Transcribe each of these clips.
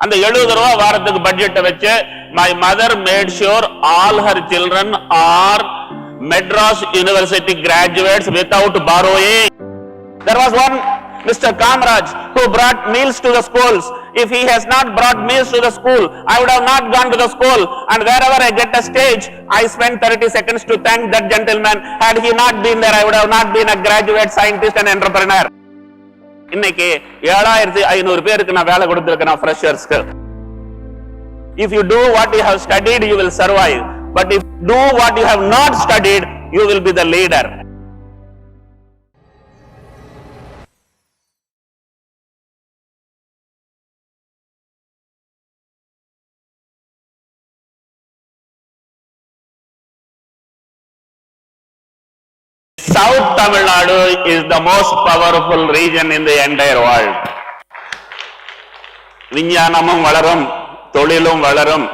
அந்த 70 ரூபாய் வாரத்துக்கு பட்ஜெட்டை வச்சு my mother made sure all her children are Madras University graduates without borrowing. There was one Mr. Kamraj who brought meals to the schools. If he has not brought meals to the school, I would have not gone to the school, and wherever I get a stage, I spend 30 seconds to thank that gentleman. Had he not been there, I would have not been a graduate scientist and entrepreneur. இன்னைக்கு 7500 பேருக்கு நான் வேலை கொடுத்திருக்கேன் ஃப்ரெஷர்ஸ்க்கு. If you do what you have studied, you will survive. But if you do what you have not studied, you will be the leader. South Tamil Nadu is the most powerful region in the entire world. விஞ்ஞானமும் வளரும், தொழிலும் வளரும்,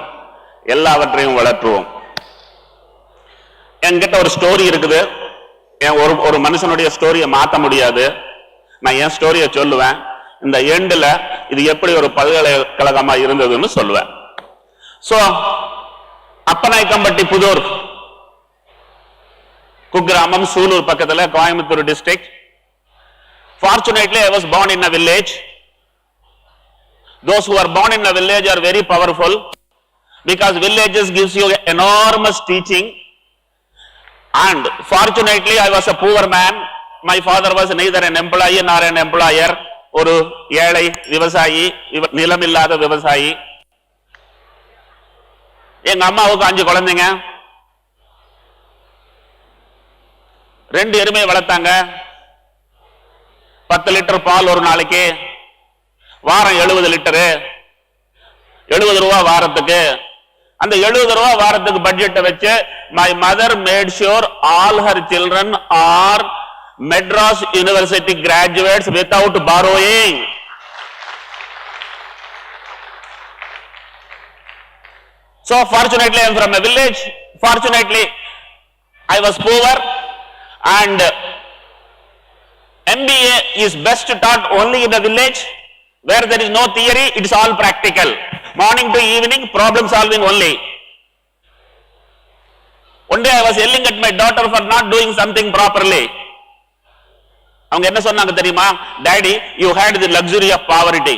எல்லாவற்றையும் வளர்த்துவோம். என்கிட்ட ஒரு story இருக்குது. ஒரு மனுஷனுடைய ஸ்டோரியை மாற்ற முடியாது. நான் என் ஸ்டோரியை சொல்லுவேன். இந்த எண்டுல இது எப்படி ஒரு பல்கலைக்கழகமா இருந்ததுன்னு சொல்லுவேன். சோ அப்பநாயக்கம்பட்டி புதூர் குக்கிராமம், சூலூர் பக்கத்துல, Coimbatore district. Fortunately, I was born in a village. Those who are born in a village are very powerful because villages gives you enormous teaching. And fortunately, I was a poor man. My father was neither an employee nor an employer. ஒரு ஏழை விவசாயி, நிலமில்லாத விவசாயி. எங்க அம்மாவுக்கு 5 குழந்தைங்க, 2 எருமையை வளர்த்தாங்க. 10 litre பால் ஒரு நாளைக்கு, வாரம் 70 லிட்டரு, 70 ரூபாய் வாரத்துக்கு. அந்த 70 ரூபாய் வாரத்துக்கு பட்ஜெட்டை வச்சு my mother made sure all her children are Madras University graduates without borrowing. So fortunately I am from a village. Fortunately I was poor, and MBA is best taught only in the village where there is no theory, it is all practical. Morning to evening, problem solving only. One day I was yelling at my daughter for not doing something properly. அவங்க என்ன சொன்னாங்க தெரியுமா? Daddy, you had the luxury of poverty.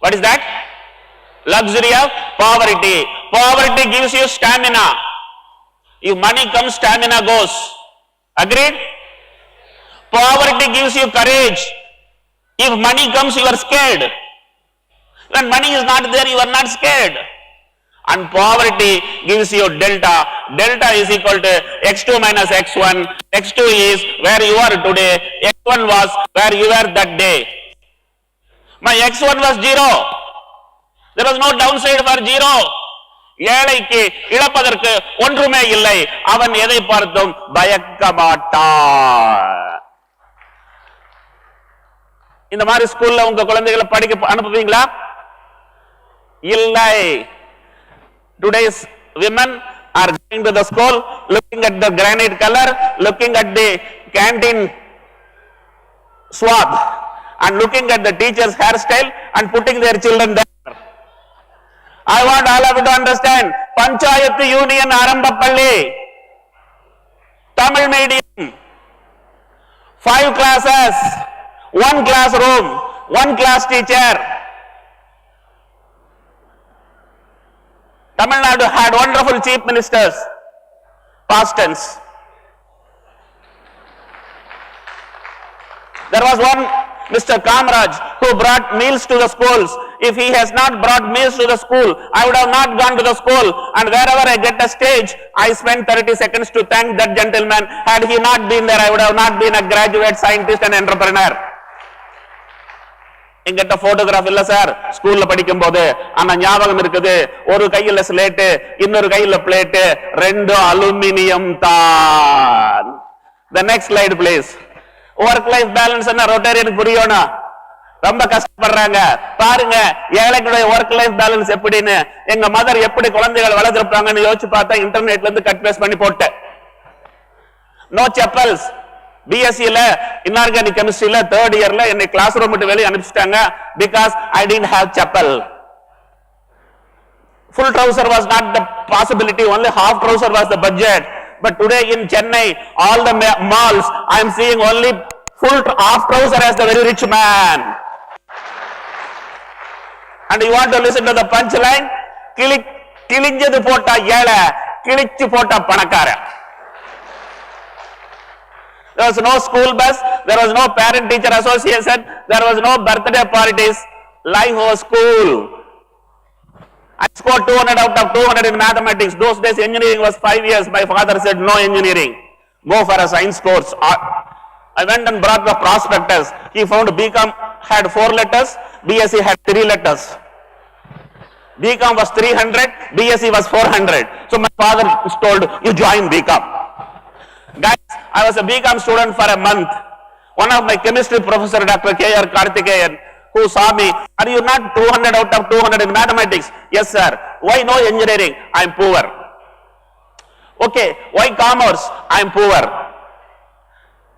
What is that? Luxury of poverty. Poverty gives you stamina. If money comes, stamina goes. Agreed? Poverty gives you courage. If money comes, you are scared. When money is not there, you are not scared. And poverty gives you delta. Delta is equal to x2 minus x1. x2 is where you are today. x1 was where you were that day. My x1 was 0. There was no downside for 0. ஏழைக்கு இழப்பதற்கு ஒன்றுமே இல்லை. அவன் எதை பார்த்தும் பயக்க மாட்டான். இந்த மாதிரி ஸ்கூல்ல உங்க குழந்தைகளை படிக்க அனுப்புவீங்களா? இல்லை. Today's women are going to the school, looking at the granite color, looking at the canteen swab, and looking at the teacher's hairstyle and putting their children there. I want all of you to understand, Panchayat Union Arambapalli, Tamil medium, 5 classes, 1 classroom, 1 class teacher. Tamil Nadu had wonderful chief ministers, past tense. There was one Mr. Kamraj who brought meals to the schools. If he has not brought meals to the school, I would have not gone to the school, and wherever I get a stage, I spend 30 seconds to thank that gentleman. Had he not been there, I would have not been a graduate scientist and entrepreneur. எங்கிட்ட photograph இல்ல sir, ஸ்கூல்ல படிக்கும் போது. ஆனா ஞாபகம் இருக்குது, ஒரு கையில ஸ்லேட்டு, இன்னொரு கையில பிளேட்டு, 2 அலுமினியம் தான். The next slide please. Work life balance என்ன ரொட்டேரியன் புரியணும். ரொம்ப கஷ்டப்படுறாங்க பாருங்க. ஏழைகளுடைய ஒர்க் லைஃப் பேலன்ஸ் எப்படின்னு, எங்க மதர் எப்படி குழந்தைகள் வளர்த்திருப்பாங்கன்னு யோசிச்சு பார்த்தா இன்டர்நெட்ல இருந்து கட் பேஸ்ட் பண்ணி போட்டேன். நோ செப்பல்ஸ். பிஎஸ்சில இன்ஆர்கானிக் கெமிஸ்ட்ரியில 3rd இயர்ல என்னை கிளாஸ் ரூம் விட்டு வெளியே அனுப்பிச்சிட்டாங்க. Because I didn't have chappal. Full trouser was not the possibility, only half trouser was the budget. But today in Chennai, all the malls, I am seeing only full half trouser as the very rich man. And you want to listen to the punchline? Kilinjadu pota yela, kilichu pota panakara. There was no school bus, there was no parent-teacher association, there was no birthday parties. Life was cool. I scored 200 out of 200 in mathematics. Those days engineering was 5 years. My father said no engineering. Go for a science course. I went and brought the prospectus. He found BCom had 4 letters, BSc had 3 letters. BCom was 300, BSc was 400. So my father told, you join BCom. Guys, I was a BCom student for a month. One of my chemistry professor, Dr. K.R. Karthikeyan, who saw me, are you not 200 out of 200 in mathematics? Yes, sir. Why no engineering? I am poor. Okay, why commerce? I am poor.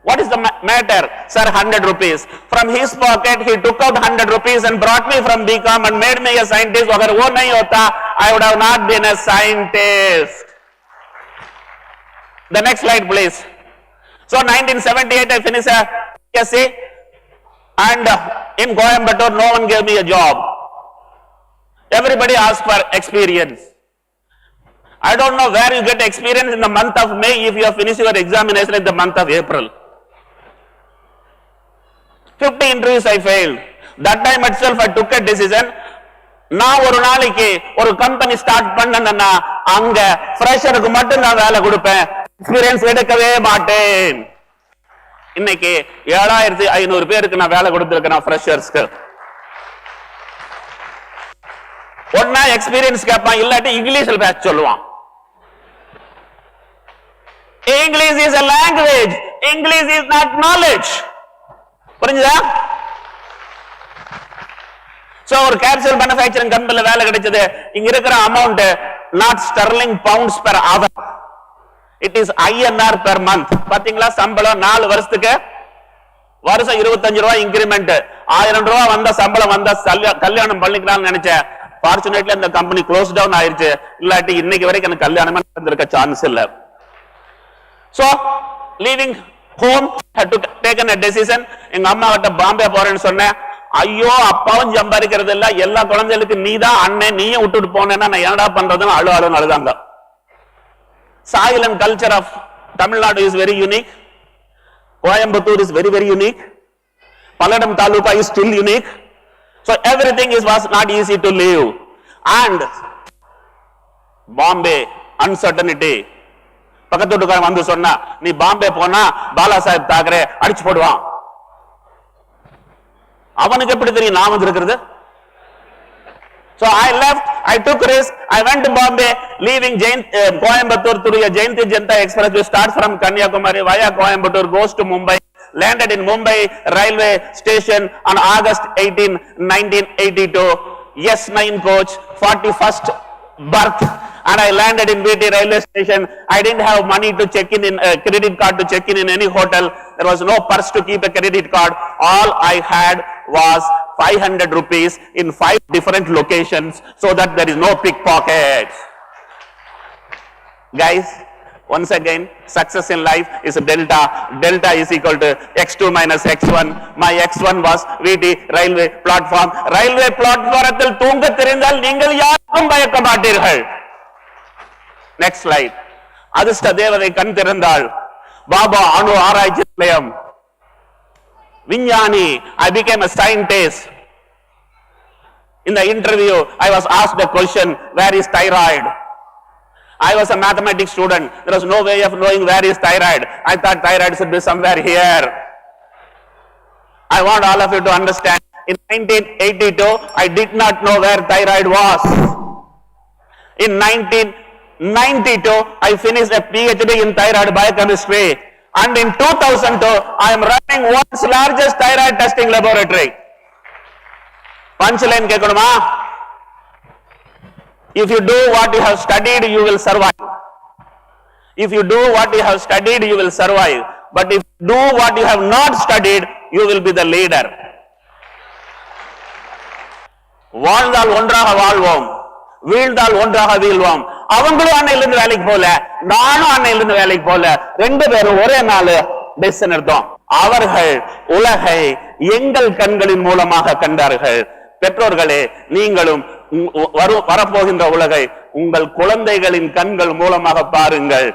What is the matter? Sir, 100 rupees. From his pocket, he took out 100 rupees and brought me from BCom and made me a scientist. Agar wo nahi hota, I would have not been a scientist. The next slide, please. So, 1978, I finished a BSc, and in Coimbatore, no one gave me a job. Everybody asked for experience. I don't know where you get experience in the month of May if you have finished your examination in the month of April. 50 interviews I failed. That time itself I took a decision. நான் ஒரு நாளைக்கு ஒரு company start பண்ணேன்னா அங்க ஃப்ரெஷருக்கு மட்டும் நான் வேலை கொடுப்பேன், எக்ஸ்பீரியன்ஸ் எடுக்கவே மாட்டேன். இன்னைக்கு 7500 பேருக்கு நான் வேலை கொடுத்திருக்கேன் ஃப்ரெஷர்ஸ்க்கு. ஒன்னா எக்ஸ்பீரியன்ஸ் கேட்பான், இல்லாட்டி இங்கிலீஷ்ல பேச சொல்லுவான். English is a language. English is not knowledge. புரிஞ்சுதா? சோ ஒரு கேப்சூல் மேனுஃபேக்சரிங் கம்பெனில வேலை கிடைச்சது. இங்க இருக்கிற amount not sterling pounds per hour. It is INR per month. பாத்தீங்களா சம்பளம் 4 வருஷத்துக்கு வருஷம் 25 ரூபாய் இன்கிரிமெண்ட். 1000 ரூபாய் வந்த சம்பளம் வந்த கல்யாணம் பண்ணிக்கலாம்னு நினைச்சேன். ஃபார்ச்சுனேட்லி அந்த கம்பெனி க்ளோஸ் டவுன் ஆயிருச்சு. இல்லாட்டி இன்னைக்கு வரைக்கும் எனக்கு கல்யாணமே நடந்திருக்க சான்ஸ் இல்ல. So leaving home, had to taken a decision. எங்க அம்மா கிட்ட பாம்பே போறேன்னு சொன்னேன். ஐயோ அப்பாவும் சம்பாதிக்கிறது இல்ல, எல்லா குழந்தைகளுக்கு நீதான் அண்ணன், நீயும் விட்டுட்டு போனேன்னா நான் என்னடா பண்றதுன்னு அழுவாலும் அழுதாங்க. Soil and culture of Tamil Nadu is very unique. Coimbatore is very, very unique. Palladam Taluka is still unique. So everything was not easy to live. And Bombay, uncertainty. பக்கத்து வீட்டுக்காரன் வந்து சொன்னா, நீ பாம்பே போனா பாலா சாஹிப் தாக்கரே அடிச்சு போடுவான். அவனுக்கு எப்படி தெரியும் நான் வந்திருக்கிறது? So I left, I took risk, I went to Bombay, leaving Coimbatore through a Jayanti Janata Express, which starts from Kanyakumari via Coimbatore, goes to Mumbai, landed in Mumbai railway station on August 18, 1982, S9 coach, 41st berth, and I landed in VT railway station. I didn't have money to check in credit card to check in any hotel. There was no purse to keep a credit card. All I had was 500 rupees in 5 different locations, so that there is no pickpockets. Guys, once again, success in life is delta. Delta is equal to x2 minus x1. My x1 was VT railway platform. Railway platform தூங்க தெரிந்தால் நீங்கள் யாருக்கும் பயக்க மாட்டீர்கள். Next slide. அதிர்ஷ்ட தேவதை கண் திறந்தாள். பாபா அணு ஆராய்ச்சி நிலையம். விஞ்ஞானி. I became a scientist. In the interview, I was asked a question, where is thyroid? I was a mathematics student. There was no way of knowing where is thyroid. I thought thyroid should be somewhere here. I want all of you to understand, in 1982, I did not know where thyroid was. In 1992, I finished a PhD in thyroid biochemistry. And in 2002, I am running world's largest thyroid testing laboratory. Punchline கேட்கணுமா? If you do what you have studied, you will survive. If you do what you have studied, you will survive. But if you do what you have not studied, you will be the leader. வாழ்ந்தால் ஒன்றாக வாழ்வோம். வீழ்ந்தால் ஒன்றாக வீழ்வோம். அவங்களும் அன்னையிலிருந்து வேலைக்கு போல, நானும் அன்னையிலிருந்து வேலைக்கு போல, 2 பேரும் ஒரே நாள் டெசிஷன் எடுத்தோம். அவர்கள் உலகை எங்கள் கண்களின் மூலமாக கண்டார்கள். பெற்றோர்களே, நீங்களும் வரப்போகின்ற உலகை உங்கள் குழந்தைகளின் கண்கள் மூலமாக பாருங்கள்.